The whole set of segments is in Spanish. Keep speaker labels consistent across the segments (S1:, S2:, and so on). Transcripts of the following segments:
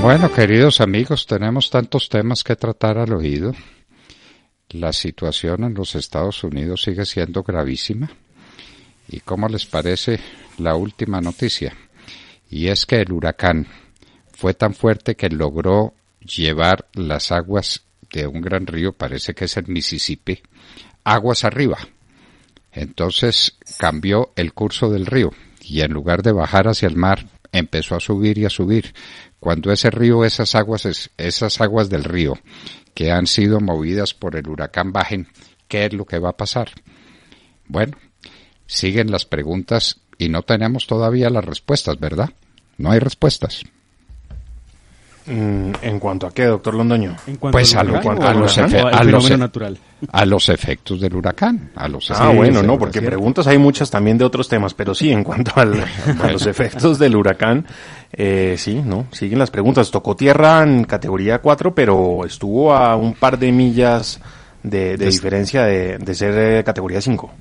S1: Bueno, queridos amigos, tenemos tantos temas que tratar al oído. La situación en los Estados Unidos sigue siendo gravísima. ¿Y cómo les parece la última noticia? Y es que el huracán fue tan fuerte que logró llevar las aguas de un gran río, parece que es el Mississippi, aguas arriba. Entonces cambió el curso del río y en lugar de bajar hacia el mar, empezó a subir y a subir. Cuando ese río, esas aguas del río que han sido movidas por el huracán bajen, ¿qué es lo que va a pasar? Bueno, siguen las preguntas y no tenemos todavía las respuestas, ¿verdad? No hay respuestas.
S2: ¿En cuanto a qué, doctor Londoño?
S1: Pues a los efectos del huracán.
S2: Bueno, no, porque preguntas hay muchas también de otros temas, pero sí, en cuanto a los efectos del huracán, sí, ¿no? Siguen las preguntas. Tocó tierra en categoría 4, pero estuvo a un par de millas de diferencia de ser categoría 5.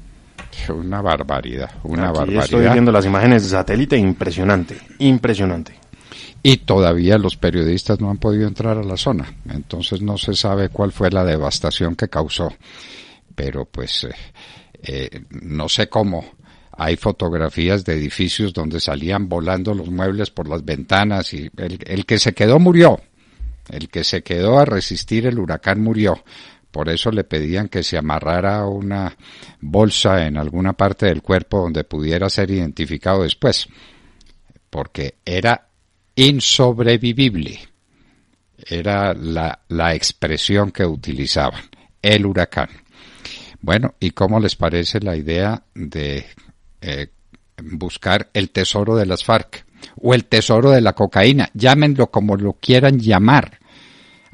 S1: Una barbaridad,
S2: Aquí estoy viendo las imágenes de satélite, impresionante.
S1: Y todavía los periodistas no han podido entrar a la zona, entonces no se sabe cuál fue la devastación que causó. Pero pues no sé cómo. Hay fotografías de edificios donde salían volando los muebles por las ventanas y el que se quedó murió. El que se quedó a resistir el huracán murió. Por eso le pedían que se amarrara una bolsa en alguna parte del cuerpo donde pudiera ser identificado después, porque era insobrevivible. Era la expresión que utilizaban, el huracán. Bueno, ¿y cómo les parece la idea de buscar el tesoro de las FARC o el tesoro de la cocaína? Llámenlo como lo quieran llamar.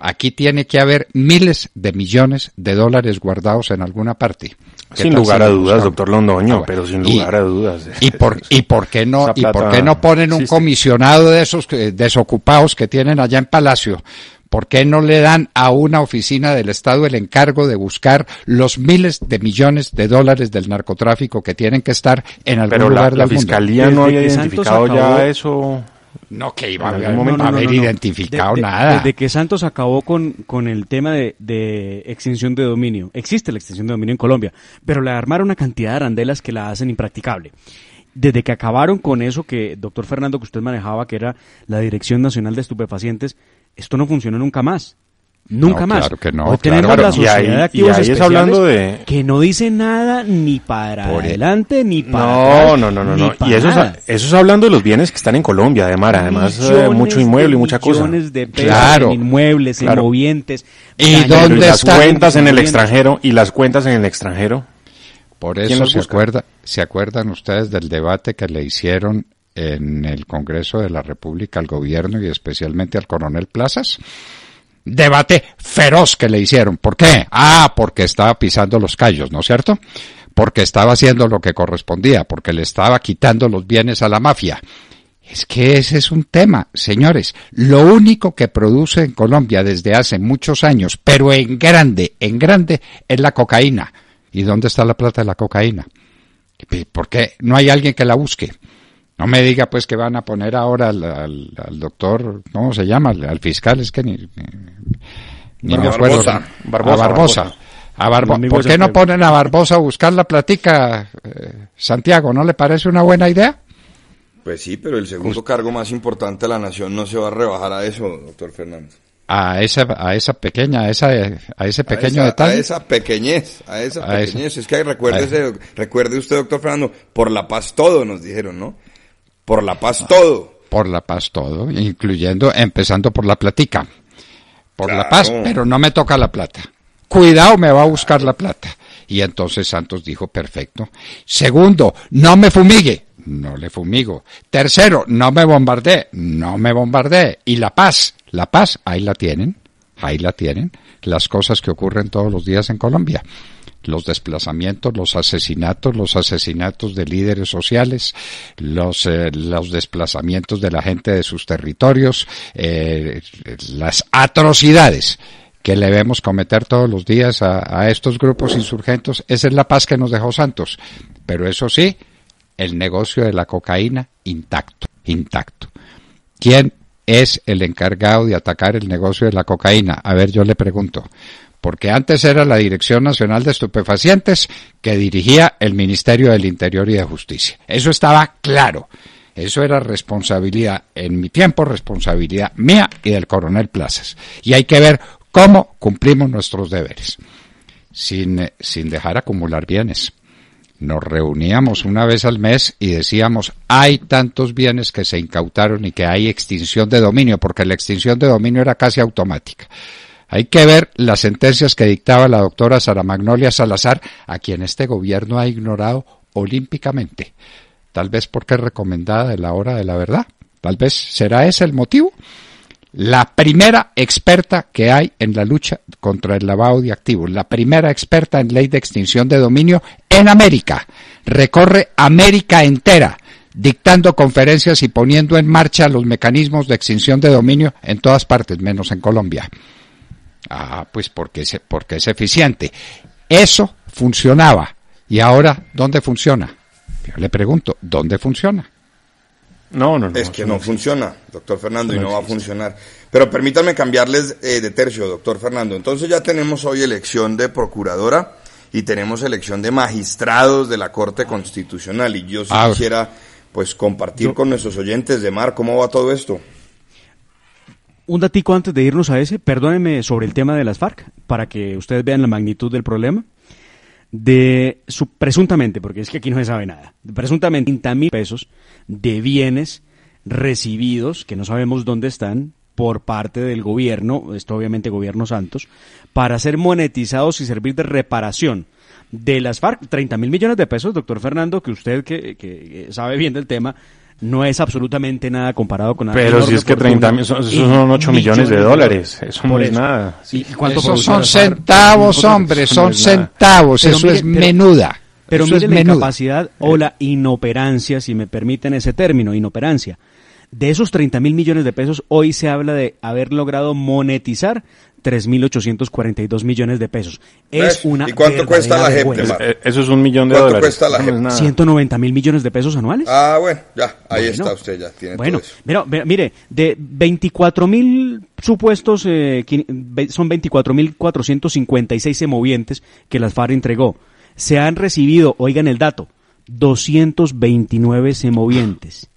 S1: Aquí tiene que haber miles de millones de dólares guardados en alguna parte.
S2: Sin lugar a dudas, doctor Londoño, pero sin lugar a dudas.
S1: ¿Y por qué no ponen un comisionado de esos desocupados que tienen allá en Palacio? ¿Por qué no le dan a una oficina del Estado el encargo de buscar los miles de millones de dólares del narcotráfico que tienen que estar en algún lugar del mundo?
S2: Pero la Fiscalía no había identificado ya eso.
S1: No, que iba a haber identificado nada.
S3: Desde que Santos acabó con el tema de extinción de dominio. Existe la extinción de dominio en Colombia, pero le armaron una cantidad de arandelas que la hacen impracticable. Desde que acabaron con eso que, doctor Fernando, que usted manejaba, que era la Dirección Nacional de Estupefacientes, esto no funcionó nunca más. Nunca más.
S1: Claro que no.
S3: Hoy tenemos la Sociedad de Activos Especiales
S2: hablando de...
S3: que no dice nada ni para adelante ni para atrás.
S2: No. Y eso es hablando de los bienes que están en Colombia, además mucho inmueble y mucha cosa.
S3: Millones de pesos en inmuebles, en movientes.
S1: ¿Y dónde
S2: las cuentas en el extranjero? ¿Y las cuentas en el extranjero?
S1: Por eso se acuerdan ustedes del debate que le hicieron en el Congreso de la República al gobierno y especialmente al coronel Plazas. Debate feroz que le hicieron. ¿Por qué? Porque estaba pisando los callos, ¿no es cierto? Porque estaba haciendo lo que correspondía, porque le estaba quitando los bienes a la mafia. Es que ese es un tema, señores. Lo único que produce en Colombia desde hace muchos años, pero en grande, es la cocaína. ¿Y dónde está la plata de la cocaína? ¿Por qué no hay alguien que la busque? No me diga pues que van a poner ahora al doctor, ¿cómo se llama? Al fiscal, es que ni me acuerdo. Barbosa. ¿Por qué no ponen a Barbosa a buscar la platica, Santiago? ¿No le parece una buena idea?
S4: Pues sí, pero el segundo cargo más importante de la nación no se va a rebajar a eso, doctor Fernández.
S1: A ese pequeño detalle.
S4: A esa pequeñez. Es que recuerde usted, doctor Fernando, por la paz todo, nos dijeron, ¿no? Por la paz todo.
S1: Por la paz todo, empezando por la platica. La paz, pero no me toca la plata. Cuidado, me va a buscar la plata. Y entonces Santos dijo, perfecto. Segundo, no me fumigue. No le fumigo. Tercero, no me bombardee. No me bombardee. Y la paz, ahí la tienen. Las cosas que ocurren todos los días en Colombia. Los desplazamientos, los asesinatos de líderes sociales, los desplazamientos de la gente de sus territorios, las atrocidades que le vemos cometer todos los días a estos grupos insurgentos. Esa es la paz que nos dejó Santos. Pero eso sí, el negocio de la cocaína intacto. ¿Quién es el encargado de atacar el negocio de la cocaína? A ver, yo le pregunto. Porque antes era la Dirección Nacional de Estupefacientes que dirigía el Ministerio del Interior y de Justicia. Eso estaba claro. Eso era responsabilidad, en mi tiempo, responsabilidad mía y del coronel Plazas. Y hay que ver cómo cumplimos nuestros deberes, sin dejar acumular bienes. Nos reuníamos una vez al mes y decíamos, hay tantos bienes que se incautaron y que hay extinción de dominio, porque la extinción de dominio era casi automática. Hay que ver las sentencias que dictaba la doctora Sara Magnolia Salazar, a quien este gobierno ha ignorado olímpicamente. Tal vez porque es recomendada de la hora de la verdad. Tal vez será ese el motivo. La primera experta que hay en la lucha contra el lavado de activos, la primera experta en ley de extinción de dominio en América. Recorre América entera, dictando conferencias y poniendo en marcha los mecanismos de extinción de dominio en todas partes, menos en Colombia. Pues porque es eficiente. Eso funcionaba. ¿Y ahora dónde funciona? Yo le pregunto, ¿dónde funciona?
S4: No. Es que no funciona, doctor Fernando, y no va a funcionar. Pero permítanme cambiarles de tercio, doctor Fernando. Entonces ya tenemos hoy elección de procuradora y tenemos elección de magistrados de la Corte Constitucional. Y yo sí quisiera pues compartir con nuestros oyentes de Mar cómo va todo esto.
S3: Un datico antes de irnos a ese, perdónenme sobre el tema de las FARC, para que ustedes vean la magnitud del problema. Presuntamente, porque es que aquí no se sabe nada, presuntamente 30,000 pesos de bienes recibidos, que no sabemos dónde están, por parte del gobierno, esto obviamente gobierno Santos, para ser monetizados y servir de reparación de las FARC. 30,000 millones de pesos, doctor Fernando, que usted que sabe bien del tema, no es absolutamente nada comparado con...
S2: Pero si es que 30,000, esos son 8 millones de dólares, eso no es nada.
S1: Sí. Esos son centavos, hombre, son centavos, eso es menuda.
S3: Pero mire la incapacidad o la inoperancia, si me permiten ese término, inoperancia. De esos 30,000 millones de pesos, hoy se habla de haber logrado monetizar 3,842 millones de pesos. Es una...
S4: ¿Y cuánto cuesta la JEP?
S2: Eso es $1 millón.
S4: ¿Cuánto cuesta la JEP?
S3: 190,000 millones de pesos anuales.
S4: Bueno, ya, ahí está usted, ya tiene todo eso.
S3: Mire, de 24,000 supuestos, son 24,456 semovientes que las FARC entregó. Se han recibido, oigan el dato, 229 semovientes.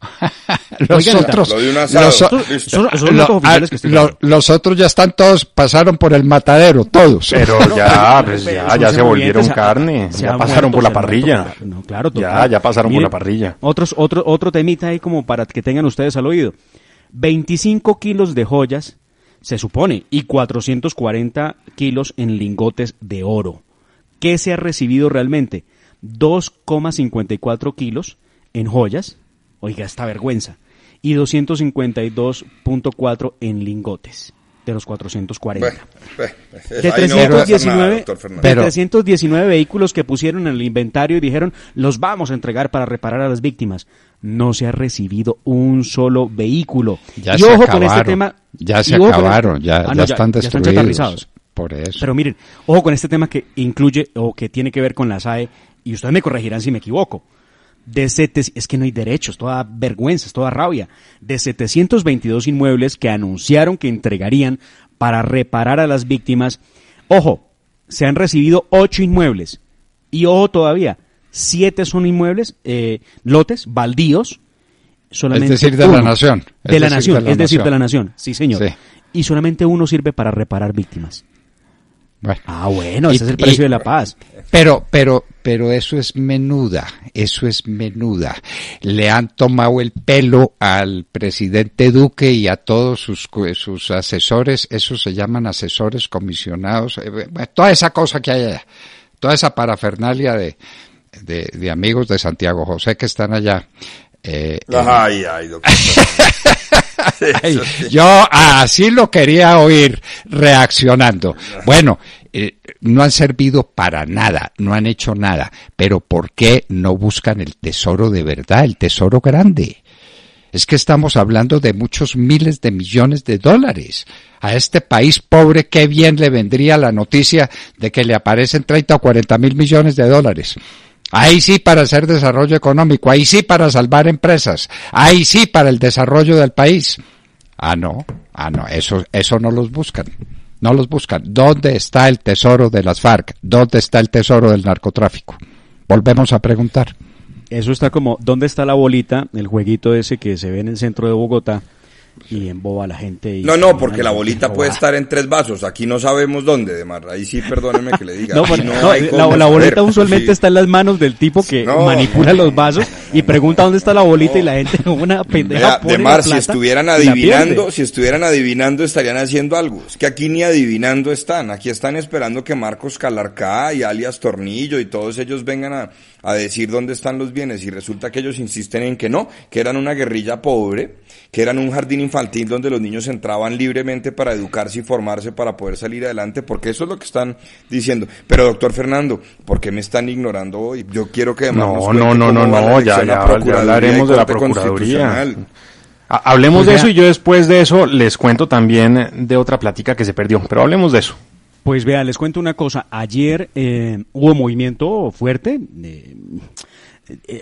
S1: Los otros ya están todos, pasaron por el matadero, todos.
S2: Pero ya se volvieron carne, ya pasaron por la parrilla. Ya pasaron por la parrilla.
S3: Otro temita ahí como para que tengan ustedes al oído. 25 kilos de joyas, se supone, y 440 kilos en lingotes de oro. ¿Qué se ha recibido realmente? 2,54 kilos en joyas, oiga esta vergüenza, y 252,4 en lingotes de los 440. De 319 vehículos que pusieron en el inventario y dijeron, los vamos a entregar para reparar a las víctimas. No se ha recibido un solo vehículo.
S1: Ya se acabaron, con este tema. Ya se acabaron, ya están destruidos. Por eso.
S3: Pero miren, ojo con este tema que incluye o que tiene que ver con la SAE, y ustedes me corregirán si me equivoco. Es que no hay derechos, toda vergüenza, toda rabia. De 722 inmuebles que anunciaron que entregarían para reparar a las víctimas, ojo, se han recibido 8 inmuebles. Y ojo todavía, 7 son inmuebles, lotes, baldíos. Solamente
S1: es decir, de la nación.
S3: De la nación, sí señor. Sí. Y solamente uno sirve para reparar víctimas. Bueno, ese es el precio de la paz.
S1: Pero eso es menuda. Le han tomado el pelo al presidente Duque y a todos sus asesores, esos se llaman asesores comisionados, toda esa cosa que hay allá, toda esa parafernalia de amigos de Santiago José que están allá.
S4: Doctor.
S1: Yo así lo quería oír reaccionando. Bueno, no han servido para nada, no han hecho nada, pero ¿por qué no buscan el tesoro de verdad, el tesoro grande? Es que estamos hablando de muchos miles de millones de dólares. A este país pobre, qué bien le vendría la noticia de que le aparecen 30 o 40 mil millones de dólares. Ahí sí para hacer desarrollo económico, ahí sí para salvar empresas, ahí sí para el desarrollo del país. no, eso no los buscan. No los buscan. ¿Dónde está el tesoro de las FARC? ¿Dónde está el tesoro del narcotráfico? Volvemos a preguntar.
S3: Eso está como, ¿dónde está la bolita? El jueguito ese que se ve en el centro de Bogotá y emboba a la gente. Y
S4: no, porque la bolita puede estar en 3 vasos. Aquí no sabemos dónde, Demar. Ahí sí, perdóneme que le diga.
S3: La bolita usualmente está en las manos del tipo que manipula los vasos y pregunta dónde está la bolita y la gente como una pendeja pone
S4: Demar,
S3: la plata,
S4: si estuvieran adivinando estarían haciendo algo. Es que aquí ni adivinando están. Aquí están esperando que Marcos Calarcá y alias Tornillo y todos ellos vengan a decir dónde están los bienes, y resulta que ellos insisten en que no, que eran una guerrilla pobre, que eran un jardín infantil donde los niños entraban libremente para educarse y formarse para poder salir adelante, porque eso es lo que están diciendo. Pero doctor Fernando, ¿por qué me están ignorando hoy? Yo quiero que además
S2: ya hablaremos de la Procuraduría. Hablemos de eso y yo después de eso les cuento también de otra plática que se perdió, pero hablemos de eso.
S3: Pues vea, les cuento una cosa. Ayer hubo movimiento fuerte,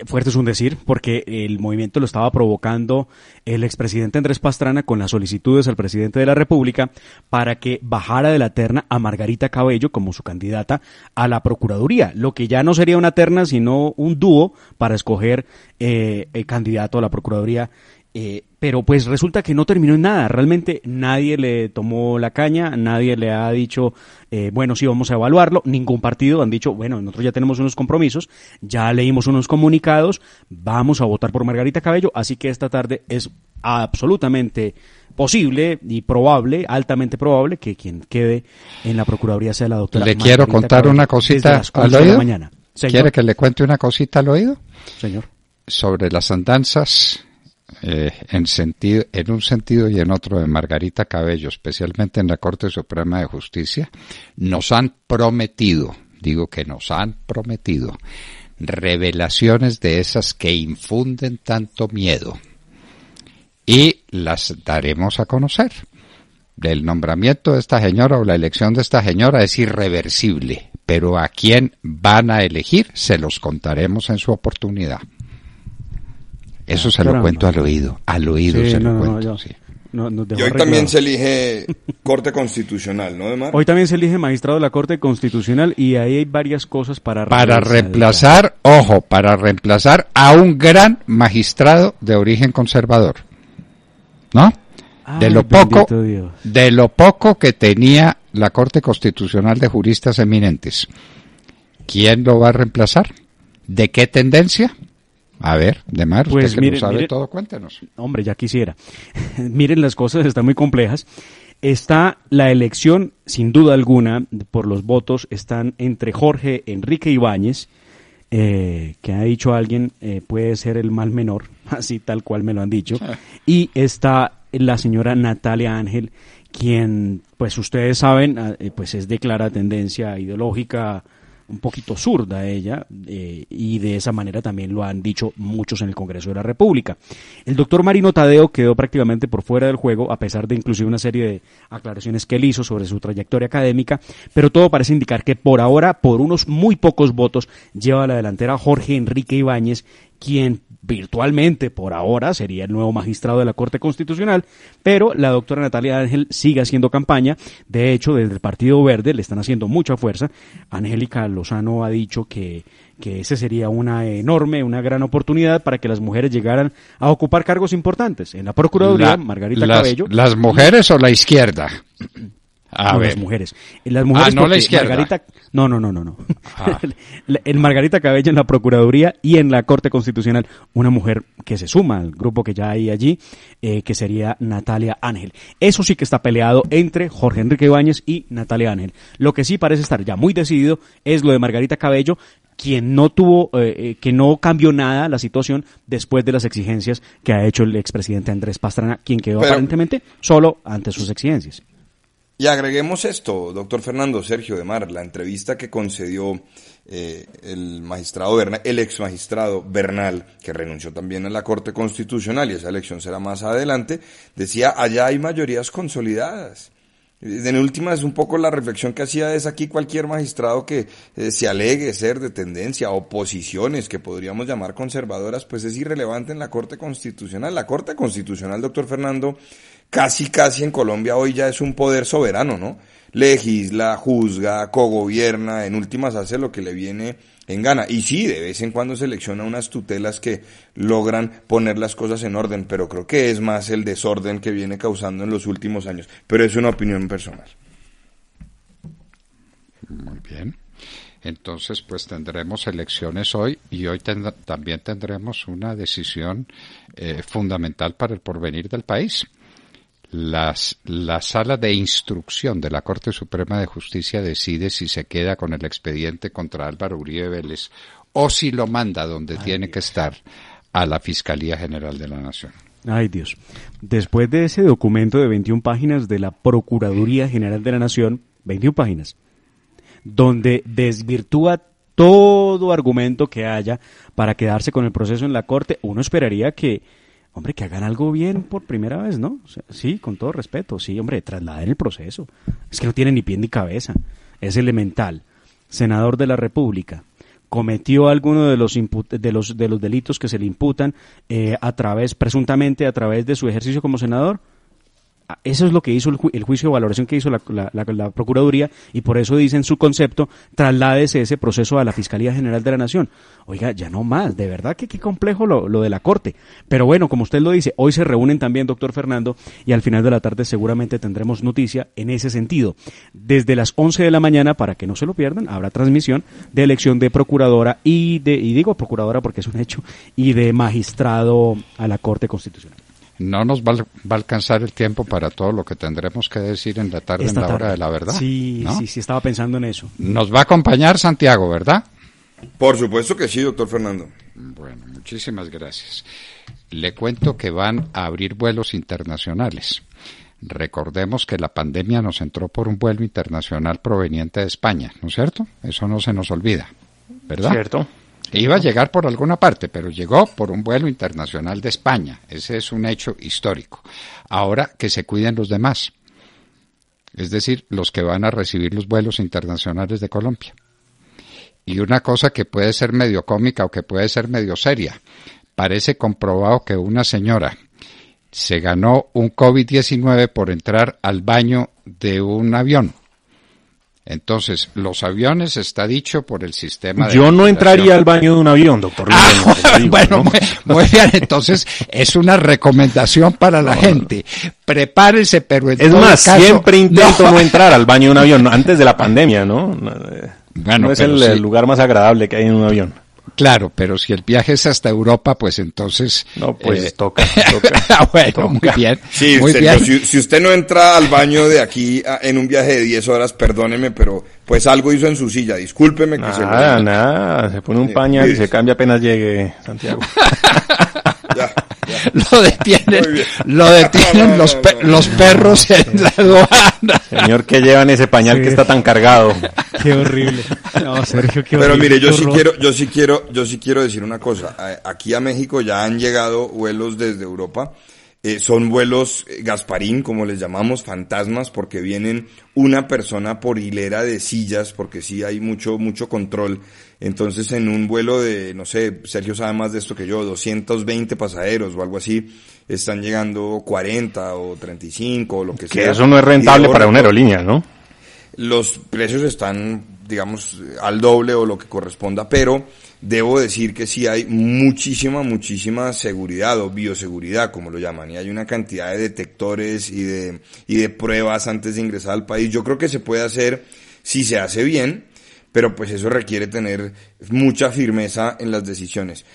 S3: fuerte es un decir, porque el movimiento lo estaba provocando el expresidente Andrés Pastrana con las solicitudes al presidente de la República para que bajara de la terna a Margarita Cabello como su candidata a la Procuraduría, lo que ya no sería una terna sino un dúo para escoger el candidato a la Procuraduría. Pero pues resulta que no terminó en nada, realmente nadie le tomó la caña, nadie le ha dicho, bueno, sí, vamos a evaluarlo, ningún partido han dicho, bueno, nosotros ya tenemos unos compromisos, ya leímos unos comunicados, vamos a votar por Margarita Cabello, así que esta tarde es absolutamente posible y probable, altamente probable, que quien quede en la Procuraduría sea la doctora
S1: Le
S3: Margarita
S1: quiero contar
S3: Cabello,
S1: una cosita al oído. ¿Quiere que le cuente una cosita al oído?
S3: Señor.
S1: Sobre las andanzas en un sentido y en otro de Margarita Cabello, especialmente en la Corte Suprema de Justicia, nos han prometido revelaciones de esas que infunden tanto miedo, y las daremos a conocer. El nombramiento de esta señora o la elección de esta señora es irreversible, pero a quién van a elegir se los contaremos en su oportunidad. Eso se lo cuento al oído sí, se lo cuento. Sí.
S4: Y hoy también se elige Corte Constitucional, ¿no, Demar?
S3: Hoy también se elige magistrado de la Corte Constitucional y ahí hay varias cosas para
S1: reemplazar a un gran magistrado de origen conservador, ¿no? De lo poco que tenía la Corte Constitucional de juristas eminentes. ¿Quién lo va a reemplazar? ¿De qué tendencia? A ver, Demar, usted pues que lo sabe todo, cuéntenos.
S3: Hombre, ya quisiera. Miren, las cosas están muy complejas. Está la elección, sin duda alguna, por los votos, están entre Jorge Enrique Ibáñez, que ha dicho alguien, puede ser el mal menor, así tal cual me lo han dicho, y está la señora Natalia Ángel, quien, pues ustedes saben, pues es de clara tendencia ideológica, un poquito zurda ella, y de esa manera también lo han dicho muchos en el Congreso de la República. El doctor Marino Tadeo quedó prácticamente por fuera del juego, a pesar de inclusive una serie de aclaraciones que él hizo sobre su trayectoria académica, pero todo parece indicar que por ahora, por unos muy pocos votos, lleva a la delantera Jorge Enrique Ibáñez, quien virtualmente por ahora sería el nuevo magistrado de la Corte Constitucional, pero la doctora Natalia Ángel sigue haciendo campaña. De hecho, desde el Partido Verde le están haciendo mucha fuerza. Angélica Lozano ha dicho que ese sería una gran oportunidad para que las mujeres llegaran a ocupar cargos importantes. En la Procuraduría, Margarita Cabello.
S1: ¿Las mujeres o la izquierda?
S3: Las mujeres. Las mujeres
S1: no la izquierda.
S3: Margarita, no. En Margarita Cabello en la Procuraduría y en la Corte Constitucional, una mujer que se suma al grupo que ya hay allí, que sería Natalia Ángel. Eso sí que está peleado entre Jorge Enrique Ibáñez y Natalia Ángel. Lo que sí parece estar ya muy decidido es lo de Margarita Cabello, quien no que no cambió nada la situación después de las exigencias que ha hecho el expresidente Andrés Pastrana, quien quedó aparentemente solo ante sus exigencias.
S4: Y agreguemos esto, doctor Fernando, Sergio Demar, la entrevista que concedió el magistrado Bernal, el ex magistrado Bernal, que renunció también a la Corte Constitucional, y esa elección será más adelante, decía, allá hay mayorías consolidadas. En última es un poco la reflexión que hacía es aquí cualquier magistrado que se alegue ser de tendencia o posiciones que podríamos llamar conservadoras, pues es irrelevante en la Corte Constitucional. La Corte Constitucional, doctor Fernando, casi en Colombia hoy ya es un poder soberano, ¿no? Legisla, juzga, cogobierna, en últimas hace lo que le viene en gana. Y sí, de vez en cuando selecciona unas tutelas que logran poner las cosas en orden, pero creo que es más el desorden que viene causando en los últimos años. Pero es una opinión personal.
S1: Muy bien. Entonces, pues tendremos elecciones hoy y hoy también tendremos una decisión fundamental para el porvenir del país. La sala de instrucción de la Corte Suprema de Justicia decide si se queda con el expediente contra Álvaro Uribe Vélez o si lo manda donde tiene que estar, a la Fiscalía General de la Nación.
S3: Ay, Dios. Después de ese documento de 21 páginas de la Procuraduría General de la Nación, 21 páginas, donde desvirtúa todo argumento que haya para quedarse con el proceso en la Corte, uno esperaría que hagan algo bien por primera vez, ¿no? O sea, sí, con todo respeto, sí, hombre, trasladen el proceso. Es que no tiene ni pie ni cabeza. Es elemental. Senador de la República, cometió alguno de los delitos que se le imputan presuntamente a través de su ejercicio como senador. Eso es lo que hizo el juicio de valoración que hizo la Procuraduría, y por eso dice en su concepto, trasládese ese proceso a la Fiscalía General de la Nación. Oiga, ya no más, de verdad que qué complejo lo de la Corte. Pero bueno, como usted lo dice, hoy se reúnen también, doctor Fernando, y al final de la tarde seguramente tendremos noticia en ese sentido. Desde las 11 de la mañana, para que no se lo pierdan, habrá transmisión de elección de procuradora y digo procuradora porque es un hecho, y de magistrado a la Corte Constitucional.
S1: No nos va a alcanzar el tiempo para todo lo que tendremos que decir en la tarde, en la hora de la verdad.
S3: Sí,
S1: ¿no?
S3: sí, estaba pensando en eso.
S1: Nos va a acompañar Santiago, ¿verdad?
S4: Por supuesto que sí, doctor Fernando.
S1: Bueno, muchísimas gracias. Le cuento que van a abrir vuelos internacionales. Recordemos que la pandemia nos entró por un vuelo internacional proveniente de España, ¿no es cierto? Eso no se nos olvida, ¿verdad?
S2: Cierto.
S1: Iba a llegar por alguna parte, pero llegó por un vuelo internacional de España. Ese es un hecho histórico. Ahora que se cuiden los demás, es decir, los que van a recibir los vuelos internacionales de Colombia. Y una cosa que puede ser medio cómica o que puede ser medio seria, parece comprobado que una señora se ganó un COVID-19 por entrar al baño de un avión. Entonces, los aviones está dicho por el sistema de...
S2: Yo no entraría al baño de un avión, doctor.
S1: Bueno, ¿no? Muy bien, entonces es una recomendación para la gente. Prepárense, pero en
S2: es
S1: todo
S2: más,
S1: caso,
S2: siempre intento no entrar al baño de un avión, antes de la pandemia, ¿no?
S1: Bueno,
S2: no es el lugar más agradable que hay en un avión.
S1: Claro, pero si el viaje es hasta Europa, pues entonces...
S2: No, pues toca.
S1: Bueno,
S2: toca.
S1: Muy bien.
S4: Sí,
S1: muy bien.
S4: Si usted no entra al baño de aquí en un viaje de 10 horas, perdóneme, pero pues algo hizo en su silla, discúlpeme que
S2: Nada, se pone un pañal y se cambia apenas llegue Santiago.
S4: Ya.
S1: Lo detienen los perros en la aduana.
S2: Señor, ¿qué llevan ese pañal que está tan cargado?
S3: Qué horrible. No, Sergio, qué
S4: Pero
S3: horrible.
S4: mire, yo sí quiero decir una cosa. Aquí a México ya han llegado vuelos desde Europa. Son vuelos Gasparín, como les llamamos, fantasmas, porque vienen una persona por hilera de sillas, porque sí hay mucho control. Entonces, en un vuelo de, no sé, Sergio sabe más de esto que yo, 220 pasajeros o algo así, están llegando 40 o 35 o lo que sea.
S2: Que eso no es rentable para una aerolínea, ¿no?
S4: Los precios están, digamos, al doble o lo que corresponda, pero debo decir que sí hay muchísima seguridad o bioseguridad, como lo llaman, y hay una cantidad de detectores y de pruebas antes de ingresar al país. Yo creo que se puede hacer si se hace bien, pero pues eso requiere tener mucha firmeza en las decisiones.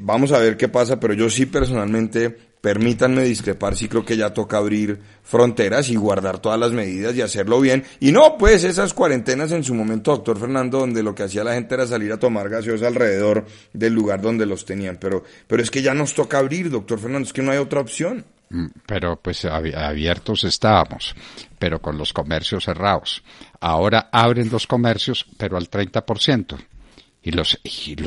S4: Vamos a ver qué pasa, pero yo sí personalmente, permítanme discrepar, sí creo que ya toca abrir fronteras y guardar todas las medidas y hacerlo bien. Y no, pues esas cuarentenas en su momento, doctor Fernando, donde lo que hacía la gente era salir a tomar gaseosa alrededor del lugar donde los tenían. Pero es que ya nos toca abrir, doctor Fernando, es que no hay otra opción.
S1: Pero pues abiertos estábamos, pero con los comercios cerrados. Ahora abren los comercios, pero al 30%. Y los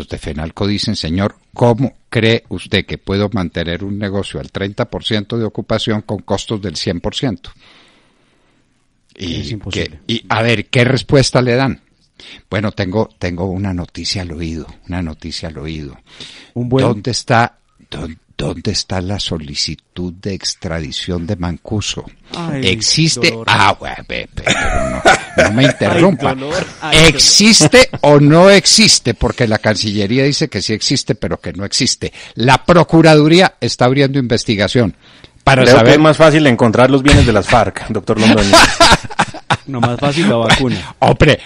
S1: de Fenalco dicen, señor, ¿cómo cree usted que puedo mantener un negocio al 30% de ocupación con costos del 100%?
S3: Es imposible.
S1: Y a ver, ¿qué respuesta le dan? Bueno, tengo una noticia al oído,
S3: ¿Un buen?
S1: ¿Dónde está la solicitud de extradición de Mancuso?
S3: Ay,
S1: ¿Existe?
S3: dolor.
S1: Pero no me interrumpa.
S3: Ay, dolor.
S1: ¿Existe o no existe? Porque la Cancillería dice que sí existe, pero que no existe. La Procuraduría está abriendo investigación para
S2: Creo que
S1: saber...
S2: es más fácil encontrar los bienes de las FARC, doctor Londoño.
S3: No, más fácil la vacuna.
S1: Hombre,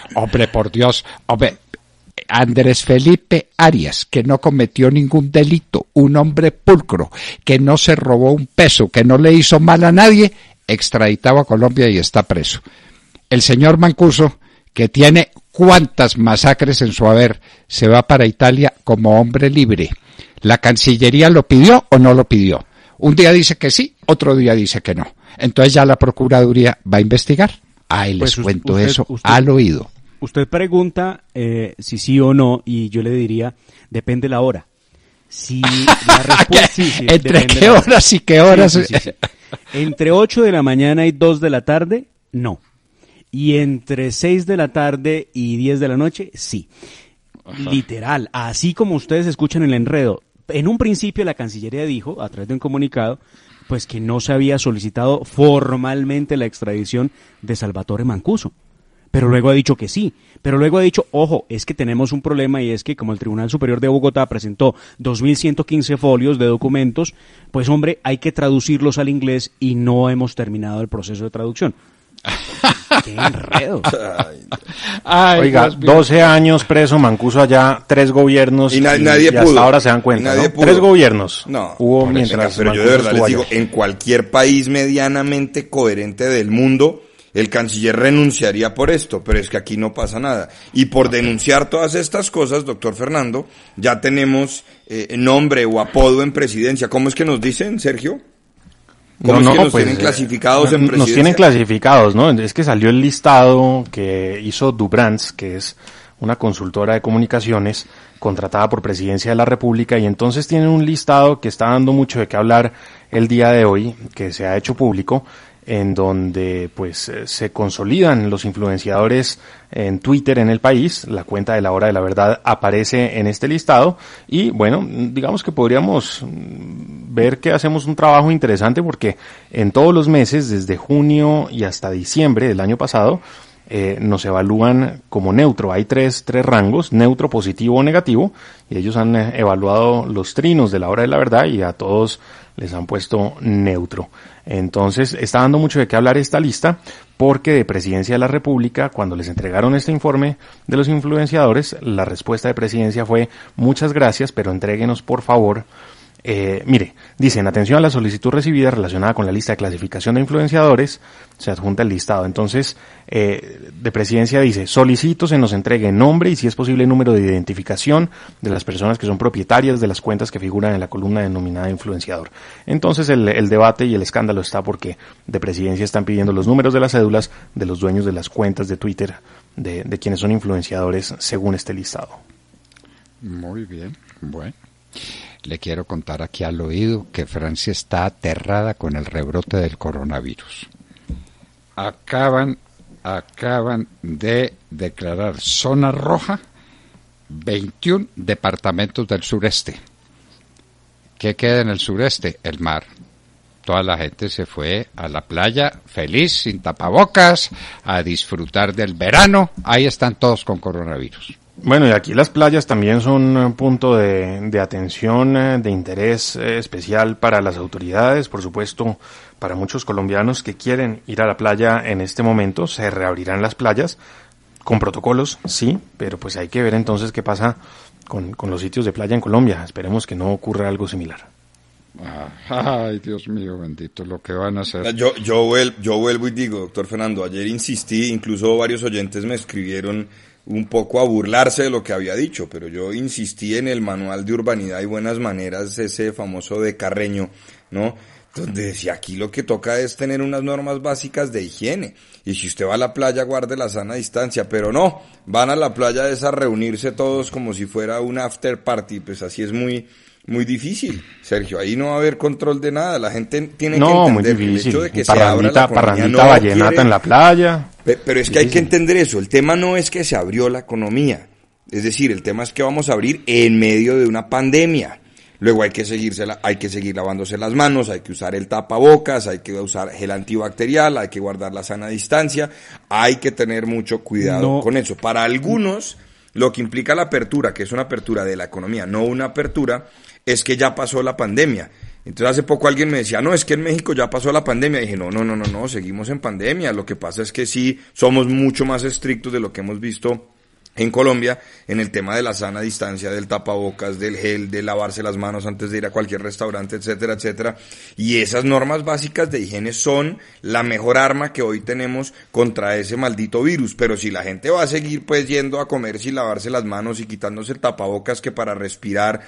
S1: por Dios, hombre, Andrés Felipe Arias, que no cometió ningún delito, un hombre pulcro, que no se robó un peso, que no le hizo mal a nadie, extraditado a Colombia y está preso. El señor Mancuso, que tiene cuántas masacres en su haber, se va para Italia como hombre libre. ¿La Cancillería lo pidió o no lo pidió? Un día dice que sí, otro día dice que no. Entonces ya la Procuraduría va a investigar. Les
S3: Pues
S1: cuento
S3: usted,
S1: eso al oído.
S3: Usted pregunta si sí o no, y yo le diría, depende la hora. Si la respuesta sí,
S1: ¿Entre qué horas y qué horas?
S3: Sí. Entre 8 de la mañana y 2 de la tarde, no. Y entre 6 de la tarde y 10 de la noche, sí. Ajá. Literal, así como ustedes escuchan el enredo. En un principio la Cancillería dijo, a través de un comunicado, pues que no se había solicitado formalmente la extradición de Salvatore Mancuso. Pero luego ha dicho que sí. Pero luego ha dicho, ojo, es que tenemos un problema y es que como el Tribunal Superior de Bogotá presentó 2.115 folios de documentos, pues hombre, hay que traducirlos al inglés y no hemos terminado el proceso de traducción. ¡Qué enredo!
S2: Oiga, 12 años preso Mancuso allá, 3 gobiernos
S4: y nadie pudo.
S2: Hasta ahora se dan cuenta, ¿no? 3 gobiernos hubo mientras
S4: pero yo de verdad les digo, en cualquier país medianamente coherente del mundo, el canciller renunciaría por esto, pero es que aquí no pasa nada. Y por denunciar todas estas cosas, doctor Fernando, ya tenemos nombre o apodo en presidencia. ¿Cómo es que nos dicen, Sergio? ¿Cómo es que nos tienen clasificados en presidencia?
S2: Nos tienen clasificados, ¿no? Es que salió el listado que hizo Dubrans, que es una consultora de comunicaciones contratada por Presidencia de la República, y entonces tienen un listado que está dando mucho de qué hablar el día de hoy, que se ha hecho público, en donde pues se consolidan los influenciadores en Twitter en el país. La cuenta de La Hora de la Verdad aparece en este listado y bueno, digamos que podríamos ver que hacemos un trabajo interesante porque en todos los meses, desde junio y hasta diciembre del año pasado, nos evalúan como neutro. Hay tres rangos, neutro, positivo o negativo, y ellos han evaluado los trinos de La Hora de la Verdad y a todos les han puesto neutro. Entonces, está dando mucho de qué hablar esta lista, porque de Presidencia de la República, cuando les entregaron este informe de los influenciadores, la respuesta de Presidencia fue: muchas gracias, pero entréguenos por favor. Mire, dicen, atención a la solicitud recibida relacionada con la lista de clasificación de influenciadores, se adjunta el listado. Entonces, de Presidencia dice, solicito se nos entregue nombre y si es posible número de identificación de las personas que son propietarias de las cuentas que figuran en la columna denominada influenciador. Entonces, el debate y el escándalo está porque de Presidencia están pidiendo los números de las cédulas de los dueños de las cuentas de Twitter, de quienes son influenciadores según este listado.
S1: Muy bien, bueno. Le quiero contar aquí al oído que Francia está aterrada con el rebrote del coronavirus. Acaban de declarar zona roja 21 departamentos del sureste. ¿Qué queda en el sureste? El mar. Toda la gente se fue a la playa feliz, sin tapabocas, a disfrutar del verano. Ahí están todos con coronavirus.
S2: Bueno, y aquí las playas también son un punto de atención, de interés especial para las autoridades, por supuesto, para muchos colombianos que quieren ir a la playa en este momento. Se reabrirán las playas con protocolos, sí, pero pues hay que ver entonces qué pasa con los sitios de playa en Colombia. Esperemos que no ocurra algo similar.
S1: Ay, Dios mío, bendito, lo que van a hacer.
S4: Yo vuelvo y digo, doctor Fernando, ayer insistí, incluso varios oyentes me escribieron un poco a burlarse de lo que había dicho, pero yo insistí en el manual de urbanidad y buenas maneras, ese famoso de Carreño, ¿no? Donde decía, aquí lo que toca es tener unas normas básicas de higiene, y si usted va a la playa guarde la sana distancia, pero no, van a la playa a reunirse todos como si fuera un after party, pues así es muy difícil, Sergio, ahí no va a haber control de nada, la gente tiene que entender
S2: el
S4: hecho de que se
S2: abra la economía, no vallenata quiere, en la playa.
S4: Pero es que hay que entender eso, el tema no es que se abrió la economía, es decir, el tema es que vamos a abrir en medio de una pandemia. luego hay que seguir lavándose las manos, hay que usar el tapabocas, hay que usar gel antibacterial, hay que guardar la sana distancia, hay que tener mucho cuidado con eso. Para algunos, lo que implica la apertura, que es una apertura de la economía, no una apertura, es que ya pasó la pandemia. Entonces hace poco alguien me decía, no, es que en México ya pasó la pandemia. Y dije, no, seguimos en pandemia. Lo que pasa es que sí, somos mucho más estrictos de lo que hemos visto en Colombia en el tema de la sana distancia, del tapabocas, del gel, de lavarse las manos antes de ir a cualquier restaurante, etcétera, etcétera. Y esas normas básicas de higiene son la mejor arma que hoy tenemos contra ese maldito virus. Pero si la gente va a seguir pues yendo a comer sin lavarse las manos y quitándose el tapabocas que para respirar,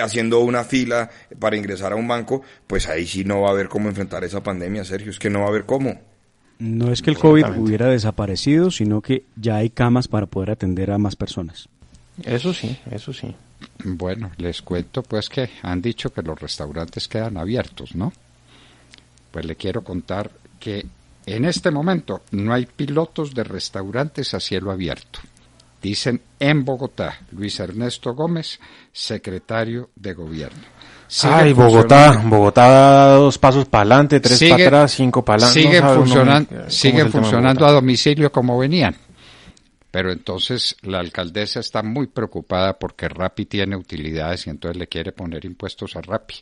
S4: haciendo una fila para ingresar a un banco, pues ahí sí no va a haber cómo enfrentar esa pandemia, Sergio, es que no va a haber cómo.
S3: No es que el COVID hubiera desaparecido, sino que ya hay camas para poder atender a más personas.
S2: Eso sí, eso sí.
S1: Bueno, les cuento pues que han dicho que los restaurantes quedan abiertos, ¿no? Pues le quiero contar que en este momento no hay pilotos de restaurantes a cielo abierto. Dicen en Bogotá, Luis Ernesto Gómez, secretario de Gobierno.
S2: Ay, Bogotá, 2 pasos para adelante, 3 para atrás, 5 para adelante.
S1: Siguen funcionando a domicilio como venían. Pero entonces la alcaldesa está muy preocupada porque Rappi tiene utilidades y entonces le quiere poner impuestos a Rappi.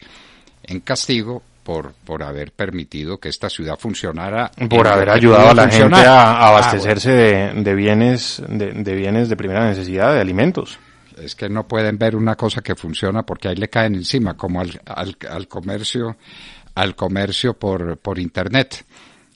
S1: En castigo por haber permitido que esta ciudad funcionara.
S2: Por haber ayudado a la gente a abastecerse de bienes de primera necesidad, de alimentos.
S1: Es que no pueden ver una cosa que funciona porque ahí le caen encima, como al comercio por internet.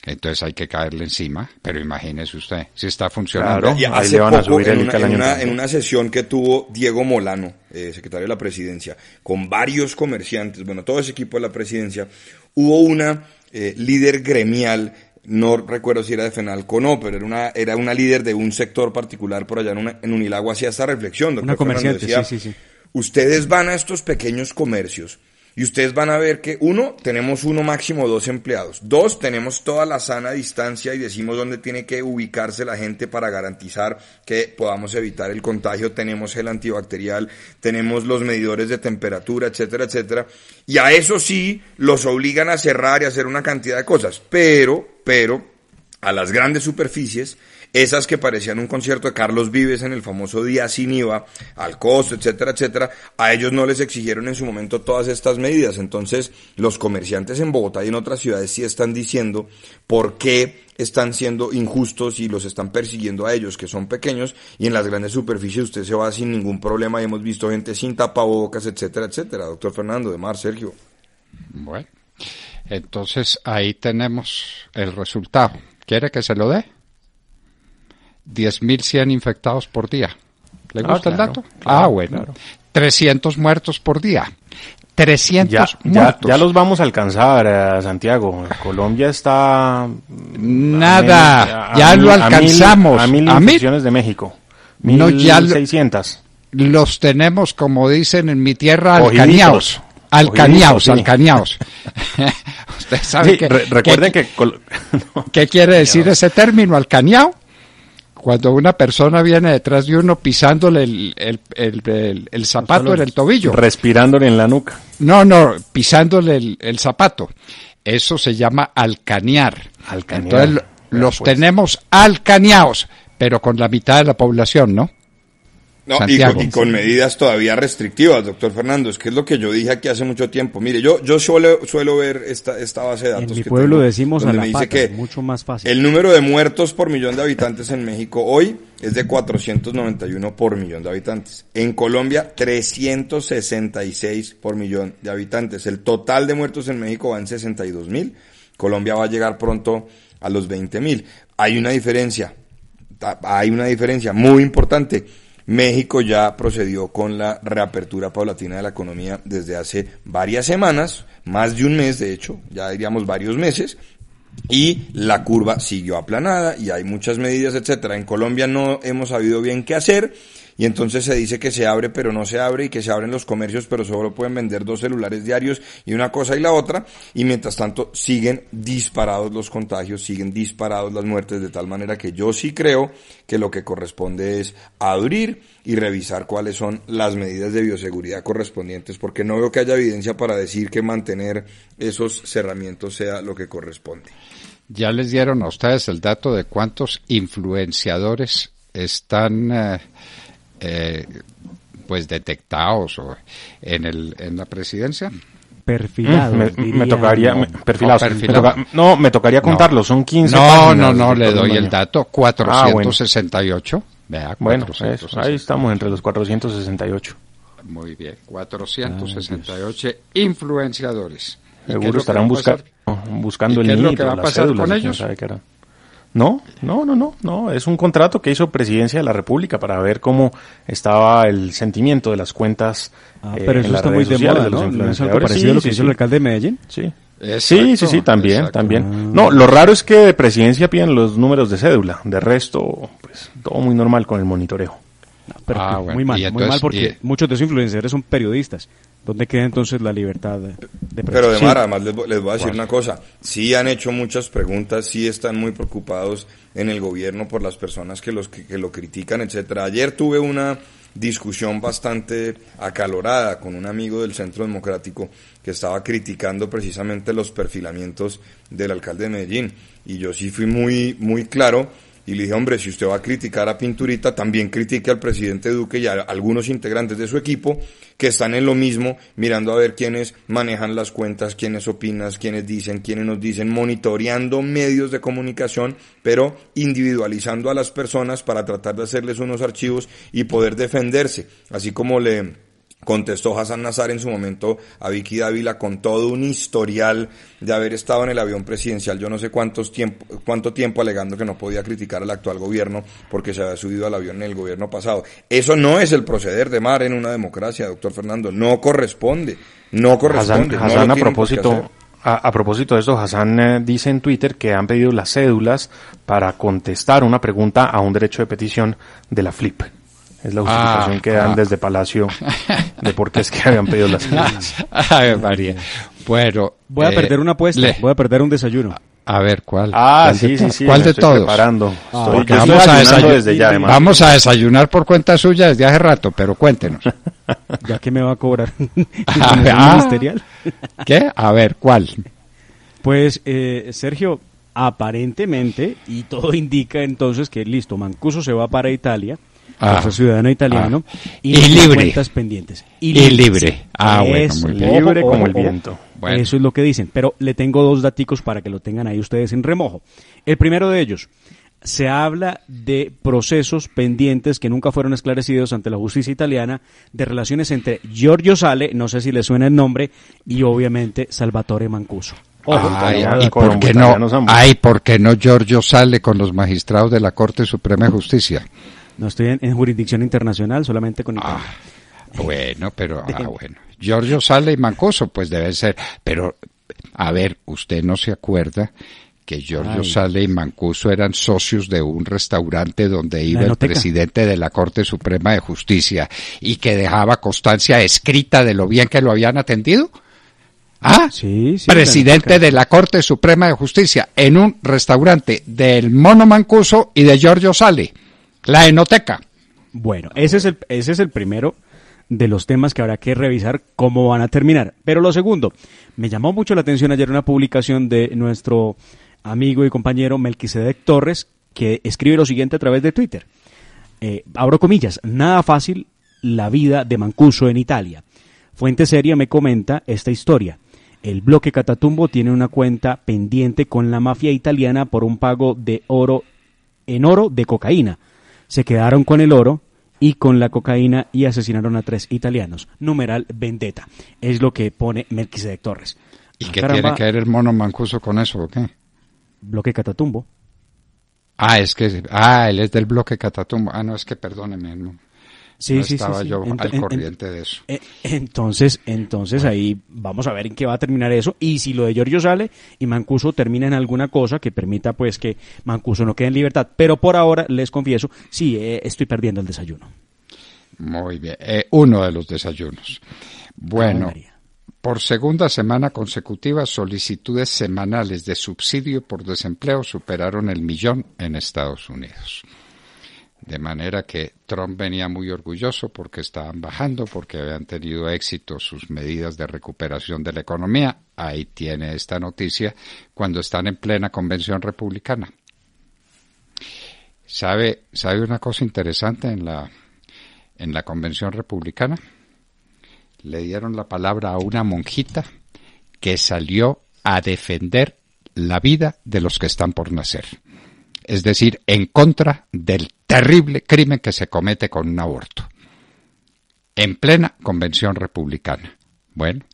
S1: Entonces hay que caerle encima, pero imagínese usted, si está funcionando.
S4: Claro, y hace poco, en una sesión que tuvo Diego Molano, secretario de la Presidencia, con varios comerciantes, bueno, todo ese equipo de la Presidencia, hubo una líder gremial, no recuerdo si era de Fenalco o no, pero era una líder de un sector particular por allá en Unilagua, hacía esta reflexión. Doctor
S3: una comerciante,
S4: decía,
S3: sí.
S4: Ustedes van a estos pequeños comercios y ustedes van a ver que tenemos máximo 2 empleados. 2, tenemos toda la sana distancia y decimos dónde tiene que ubicarse la gente para garantizar que podamos evitar el contagio. Tenemos gel antibacterial, tenemos los medidores de temperatura, etcétera, etcétera. Y a eso sí los obligan a cerrar y a hacer una cantidad de cosas. Pero a las grandes superficies, esas que parecían un concierto de Carlos Vives en el famoso Día Sin IVA, al costo, etcétera, etcétera, a ellos no les exigieron en su momento todas estas medidas. Entonces, los comerciantes en Bogotá y en otras ciudades sí están diciendo por qué están siendo injustos y los están persiguiendo a ellos, que son pequeños, y en las grandes superficies usted se va sin ningún problema y hemos visto gente sin tapabocas, etcétera, etcétera. Doctor Fernando, de Mar, Sergio.
S1: Bueno, entonces ahí tenemos el resultado. ¿Quiere que se lo dé? 10.100 infectados por día. ¿Le gusta el dato?
S2: Claro,
S1: bueno. Claro. 300 muertos por día. 300 muertos.
S2: Ya los vamos a alcanzar, Santiago. Colombia está...
S1: Nada, ya lo alcanzamos.
S2: A 1.000 infecciones de México. 1.600.
S1: Los tenemos, como dicen en mi tierra, alcañaos. Alcañados. Usted sabe
S2: recuerden
S1: ¿qué quiere decir ese término, alcañado? Cuando una persona viene detrás de uno pisándole el zapato en el tobillo.
S2: Respirándole en la nuca.
S1: No, pisándole el zapato. Eso se llama alcañar. Entonces los tenemos alcañados, pero con la mitad de la población, ¿no?
S4: No, y con medidas todavía restrictivas, doctor Fernando, es que es lo que yo dije aquí hace mucho tiempo. Mire, yo suelo ver esta base de datos.
S3: En mi pueblo decimos a la pata, que mucho más fácil.
S4: El número de muertos por millón de habitantes en México hoy es de 491 por millón de habitantes. En Colombia, 366 por millón de habitantes. El total de muertos en México va en 62.000. Colombia va a llegar pronto a los 20.000. Hay una diferencia muy importante. México ya procedió con la reapertura paulatina de la economía desde hace varias semanas, más de un mes de hecho, ya diríamos varios meses, y la curva siguió aplanada y hay muchas medidas, etcétera. En Colombia no hemos sabido bien qué hacer y entonces se dice que se abre pero no se abre y que se abren los comercios pero solo pueden vender 2 celulares diarios y una cosa y la otra, y mientras tanto siguen disparados los contagios, siguen disparados las muertes, de tal manera que yo sí creo que lo que corresponde es abrir y revisar cuáles son las medidas de bioseguridad correspondientes, porque no veo que haya evidencia para decir que mantener esos cerramientos sea lo que corresponde.
S1: ¿Ya les dieron a ustedes el dato de cuántos influenciadores están pues detectados en la presidencia?
S3: Perfilados.
S2: Me tocaría me tocaría contarlos, son 15
S1: páginas. No, le doy el dato, 468. Vea,
S2: bueno, ahí estamos entre los 468.
S1: Muy bien, 468 influenciadores.
S2: Seguro estarán buscando el NIT o las cédulas.
S1: ¿Con ellos?
S2: No, es un contrato que hizo Presidencia de la República para ver cómo estaba el sentimiento de las cuentas
S3: pero eso está muy de moda, ¿no? ¿No es algo parecido a lo que hizo el alcalde de Medellín?
S2: Sí. Exacto, sí, también. No, lo raro es que de Presidencia piden los números de cédula, de resto, pues todo muy normal con el monitoreo.
S3: Pero muy mal porque muchos de esos influencers son periodistas. ¿Dónde queda entonces la libertad de prensa?
S4: Pero Demar, además les voy a decir una cosa. Sí han hecho muchas preguntas, sí están muy preocupados en el gobierno por las personas que lo critican, etcétera. Ayer tuve una discusión bastante acalorada con un amigo del Centro Democrático que estaba criticando precisamente los perfilamientos del alcalde de Medellín. Y yo sí fui muy claro. Y le dije, hombre, si usted va a criticar a Pinturita, también critique al presidente Duque y a algunos integrantes de su equipo que están en lo mismo, mirando a ver quiénes manejan las cuentas, quiénes opinan, quiénes dicen, quiénes nos dicen, monitoreando medios de comunicación, pero individualizando a las personas para tratar de hacerles unos archivos y poder defenderse, así como le contestó Hassan Nazar en su momento a Vicky Dávila con todo un historial de haber estado en el avión presidencial yo no sé cuánto tiempo alegando que no podía criticar al actual gobierno porque se había subido al avión en el gobierno pasado. Eso no es el proceder de Mar en una democracia, doctor Fernando, no corresponde.
S2: Hassan, a propósito de eso, Hassan dice en Twitter que han pedido las cédulas para contestar una pregunta a un derecho de petición de la FLIP. Es la justificación que dan desde Palacio de por qué es que habían pedido las cédulas.
S1: María. Bueno,
S3: voy a perder una apuesta, voy a perder un desayuno.
S1: A ver, ¿cuál?
S2: Sí.
S1: ¿Cuál de todos?
S2: Preparando.
S1: Vamos a desayunar por cuenta suya desde hace rato, pero cuéntenos.
S3: ¿Ya que me va a cobrar? ¿Ministerial?
S1: ¿Qué? A ver, ¿cuál?
S3: Pues, Sergio, aparentemente, y todo indica entonces que listo, Mancuso se va para Italia, es ciudadano italiano, y
S1: libre.
S3: Cuentas pendientes.
S1: Y libre.
S2: Bueno, muy libre como el viento.
S3: Bueno. Eso es lo que dicen, pero le tengo 2 daticos para que lo tengan ahí ustedes en remojo. El primero de ellos, se habla de procesos pendientes que nunca fueron esclarecidos ante la justicia italiana, de relaciones entre Giorgio Sale, no sé si le suena el nombre, y obviamente Salvatore Mancuso.
S1: ¿Por qué no Giorgio Sale con los magistrados de la Corte Suprema de Justicia?
S3: No estoy en jurisdicción internacional, solamente con Italia.
S1: Bueno. Giorgio Sale y Mancuso, pues deben ser. Pero, a ver, ¿usted no se acuerda que Giorgio Sale y Mancuso eran socios de un restaurante donde iba el presidente de la Corte Suprema de Justicia y que dejaba constancia escrita de lo bien que lo habían atendido?
S3: Sí,
S1: presidente de la Corte Suprema de Justicia en un restaurante del Mono Mancuso y de Giorgio Sale. La enoteca.
S3: Bueno, ese es el primero de los temas que habrá que revisar cómo van a terminar. Pero lo segundo, me llamó mucho la atención ayer una publicación de nuestro amigo y compañero Melquisedec Torres, que escribe lo siguiente a través de Twitter. Abro comillas, nada fácil la vida de Mancuso en Italia. Fuente seria me comenta esta historia. El bloque Catatumbo tiene una cuenta pendiente con la mafia italiana por un pago de oro de cocaína. Se quedaron con el oro y con la cocaína y asesinaron a 3 italianos. Numeral vendetta. Es lo que pone Melquisedec Torres.
S1: ¿Y qué tiene que ver el Mono Mancuso con eso o qué?
S3: Bloque Catatumbo.
S1: Él es del bloque Catatumbo. No, es que perdóneme, no estaba yo al corriente de eso.
S3: Entonces ahí vamos a ver en qué va a terminar eso, y si lo de Giorgio Sale y Mancuso termina en alguna cosa que permita pues que Mancuso no quede en libertad. Pero por ahora, les confieso, sí, estoy perdiendo el desayuno.
S1: Muy bien, uno de los desayunos. Bueno, por segunda semana consecutiva, solicitudes semanales de subsidio por desempleo superaron el 1.000.000 en Estados Unidos. De manera que Trump venía muy orgulloso porque estaban bajando, porque habían tenido éxito sus medidas de recuperación de la economía. Ahí tiene esta noticia cuando están en plena convención republicana. ¿Sabe una cosa interesante en la convención republicana? Le dieron la palabra a una monjita que salió a defender la vida de los que están por nacer. Es decir, en contra del terrible crimen que se comete con un aborto. En plena convención republicana. Bueno,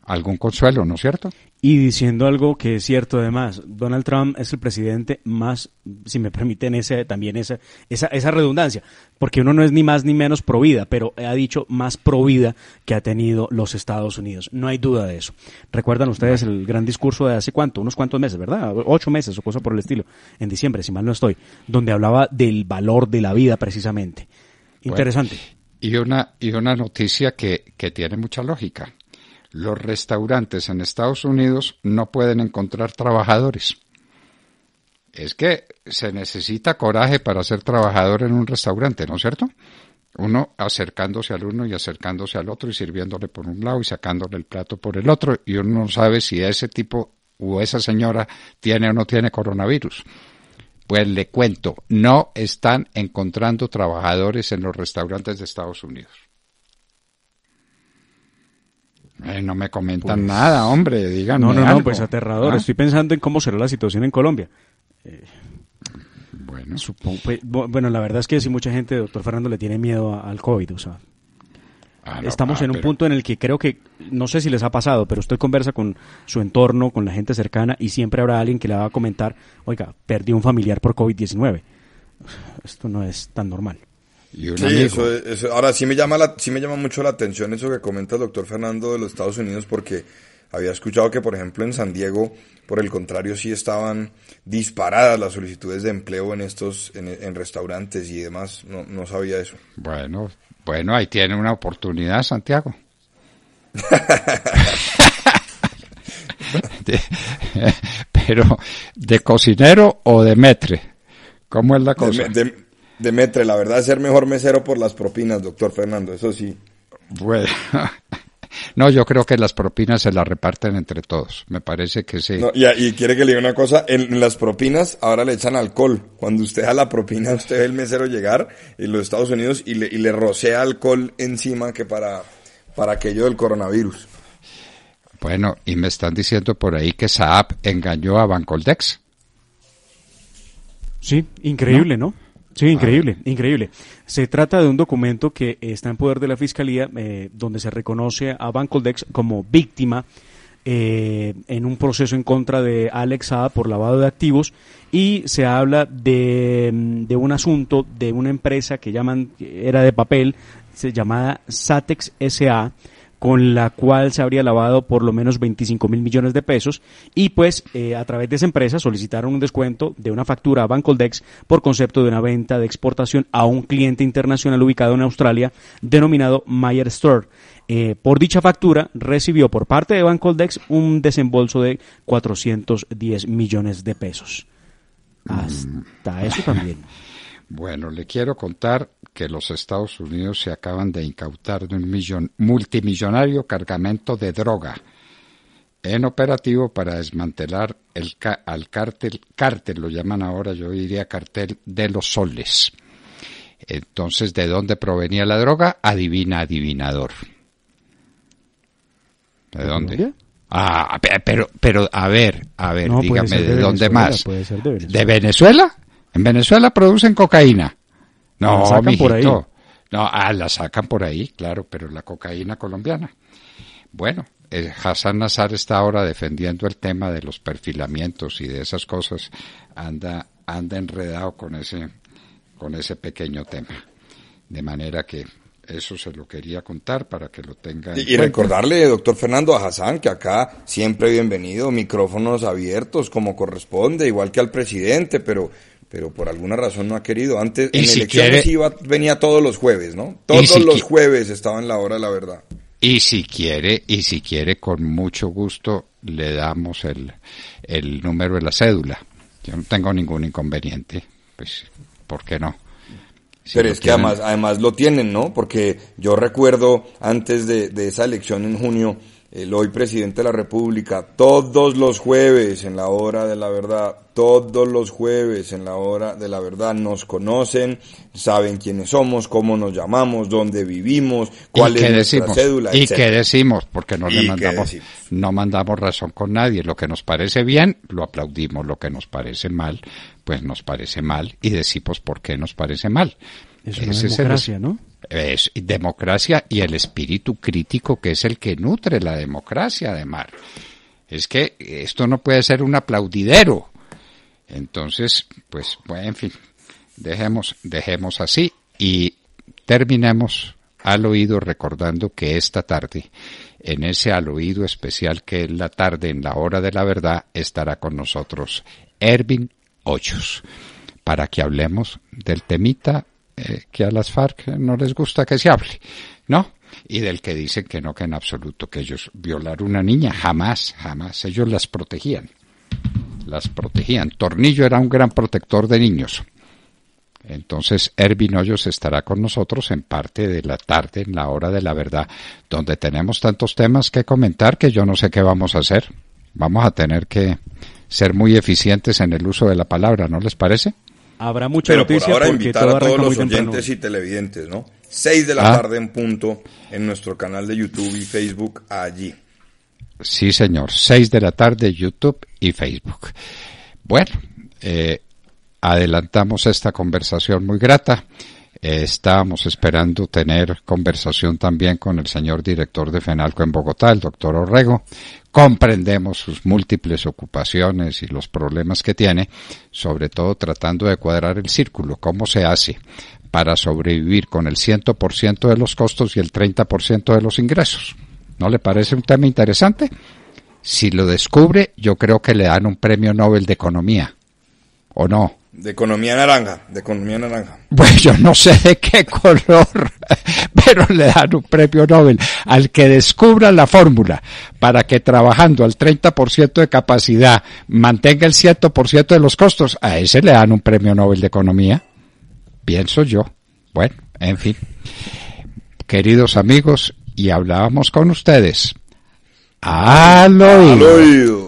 S1: algún consuelo, ¿no es cierto?
S3: Y diciendo algo que es cierto además, Donald Trump es el presidente más, si me permiten esa redundancia, porque uno no es ni más ni menos pro vida, pero ha dicho más pro vida que ha tenido los Estados Unidos. No hay duda de eso. ¿Recuerdan ustedes el gran discurso de hace unos cuantos meses, verdad? 8 meses o cosa por el estilo, en diciembre, si mal no estoy, donde hablaba del valor de la vida precisamente. Interesante.
S1: Bueno, y una noticia que tiene mucha lógica. Los restaurantes en Estados Unidos no pueden encontrar trabajadores. Es que se necesita coraje para ser trabajador en un restaurante, ¿no es cierto? Uno acercándose al uno y acercándose al otro y sirviéndole por un lado y sacándole el plato por el otro, y uno no sabe si ese tipo o esa señora tiene o no tiene coronavirus. Pues le cuento, no están encontrando trabajadores en los restaurantes de Estados Unidos. No me comentan nada, hombre, díganme
S3: No,
S1: algo.
S3: pues aterrador. Estoy pensando en cómo será la situación en Colombia.
S1: Bueno.
S3: Bueno, la verdad es que sí, mucha gente, doctor Fernando, le tiene miedo al COVID, o sea. Estamos en un punto en el que creo que, no sé si les ha pasado, pero usted conversa con su entorno, con la gente cercana, y siempre habrá alguien que le va a comentar, oiga, perdí un familiar por COVID-19. Esto no es tan normal.
S4: Sí, eso. Ahora sí me llama mucho la atención eso que comenta el doctor Fernando de los Estados Unidos, porque había escuchado que, por ejemplo, en San Diego, por el contrario, sí estaban disparadas las solicitudes de empleo en restaurantes y demás. No sabía eso.
S1: Bueno, ahí tiene una oportunidad, Santiago. Pero, ¿de cocinero o de maître? ¿Cómo es la cosa?
S4: De maître, la verdad es ser mejor mesero por las propinas, doctor Fernando, eso sí.
S1: Bueno, no, yo creo que las propinas se las reparten entre todos, me parece que sí.
S4: No, y quiere que le diga una cosa, en las propinas ahora le echan alcohol. Cuando usted da la propina, usted ve el mesero llegar en los Estados Unidos y le rocea alcohol encima que para aquello del coronavirus.
S1: Bueno, y me están diciendo por ahí que Saab engañó a Bancoldex.
S3: Sí, increíble, ¿no? Sí, increíble. Se trata de un documento que está en poder de la Fiscalía, donde se reconoce a Bancoldex como víctima en un proceso en contra de Alex Saab por lavado de activos, y se habla de un asunto de una empresa que era de papel, llamada Satex S.A., con la cual se habría lavado por lo menos 25.000 millones de pesos, y pues a través de esa empresa solicitaron un descuento de una factura a Bancoldex por concepto de una venta de exportación a un cliente internacional ubicado en Australia denominado Mayer Store. Por dicha factura recibió por parte de Bancoldex un desembolso de 410 millones de pesos. Hasta eso también.
S1: Bueno, le quiero contar que los Estados Unidos se acaban de incautar de un multimillonario cargamento de droga en operativo para desmantelar al cártel, lo llaman ahora, yo diría cartel de los soles. Entonces, ¿de dónde provenía la droga? Adivinador. ¿De dónde? Pero a ver, no, dígame, ¿de dónde más?
S3: Puede ser de Venezuela.
S1: ¿De Venezuela? ¿En Venezuela producen cocaína? No,
S3: la sacan mijito. Por ahí.
S1: No, la sacan por ahí, claro, pero la cocaína colombiana. Bueno, Hassan Nazar está ahora defendiendo el tema de los perfilamientos y de esas cosas. Anda enredado con ese pequeño tema. De manera que eso se lo quería contar para que lo tenga en cuenta.
S4: Y recordarle, doctor Fernando, a Hassan que acá siempre bienvenido, micrófonos abiertos como corresponde, igual que al presidente, pero pero por alguna razón no ha querido. Antes, en elecciones venía todos los jueves, ¿no? Todos los jueves estaba en la hora de la verdad.
S1: Y si quiere, con mucho gusto, le damos el número de la cédula. Yo no tengo ningún inconveniente, pues, ¿por qué no?
S4: Pero es que además lo tienen, ¿no? Porque yo recuerdo antes de esa elección en junio, el hoy presidente de la República, todos los jueves en la hora de la verdad, todos los jueves en la hora de la verdad nos conocen, saben quiénes somos, cómo nos llamamos, dónde vivimos, cuál es nuestra cédula,
S1: y qué decimos, porque no mandamos razón con nadie. Lo que nos parece bien, lo aplaudimos. Lo que nos parece mal, pues nos parece mal y decimos por qué nos parece mal.
S3: Es una democracia, ¿no?
S1: Es democracia y el espíritu crítico que es el que nutre la democracia, además. Es que esto no puede ser un aplaudidero. Entonces, pues, bueno, en fin, dejemos así y terminemos al oído recordando que esta tarde, en ese al oído especial que es la tarde en la hora de la verdad, estará con nosotros Ervin Hoyos para que hablemos del temita que a las FARC no les gusta que se hable, ¿no? Y del que dicen que no, que en absoluto, que ellos violar una niña, jamás, ellos las protegían. Tornillo era un gran protector de niños. Entonces, Ervin Hoyos estará con nosotros en parte de la tarde, en la hora de la verdad, donde tenemos tantos temas que comentar que yo no sé qué vamos a hacer. Vamos a tener que ser muy eficientes en el uso de la palabra, ¿no les parece?
S3: Habrá mucha
S4: noticia. Pero por ahora invitar a todos los oyentes
S3: temprano.
S4: Y televidentes, ¿no? 6 de la tarde en punto en nuestro canal de YouTube y Facebook allí.
S1: Sí, señor. 6 de la tarde, YouTube y Facebook. Bueno, adelantamos esta conversación muy grata. Estábamos esperando tener conversación también con el señor director de FENALCO en Bogotá, el doctor Orrego. Comprendemos sus múltiples ocupaciones y los problemas que tiene, sobre todo tratando de cuadrar el círculo. ¿Cómo se hace para sobrevivir con el 100% de los costos y el 30% de los ingresos? ¿No le parece un tema interesante? Si lo descubre, yo creo que le dan un premio Nobel de Economía. ¿O no?
S4: De economía naranja.
S1: Pues yo no sé de qué color, pero le dan un premio Nobel al que descubra la fórmula para que trabajando al 30% de capacidad mantenga el 100% de los costos. A ese le dan un premio Nobel de Economía, pienso yo. Bueno, en fin. Queridos amigos, y hablábamos con ustedes al oído.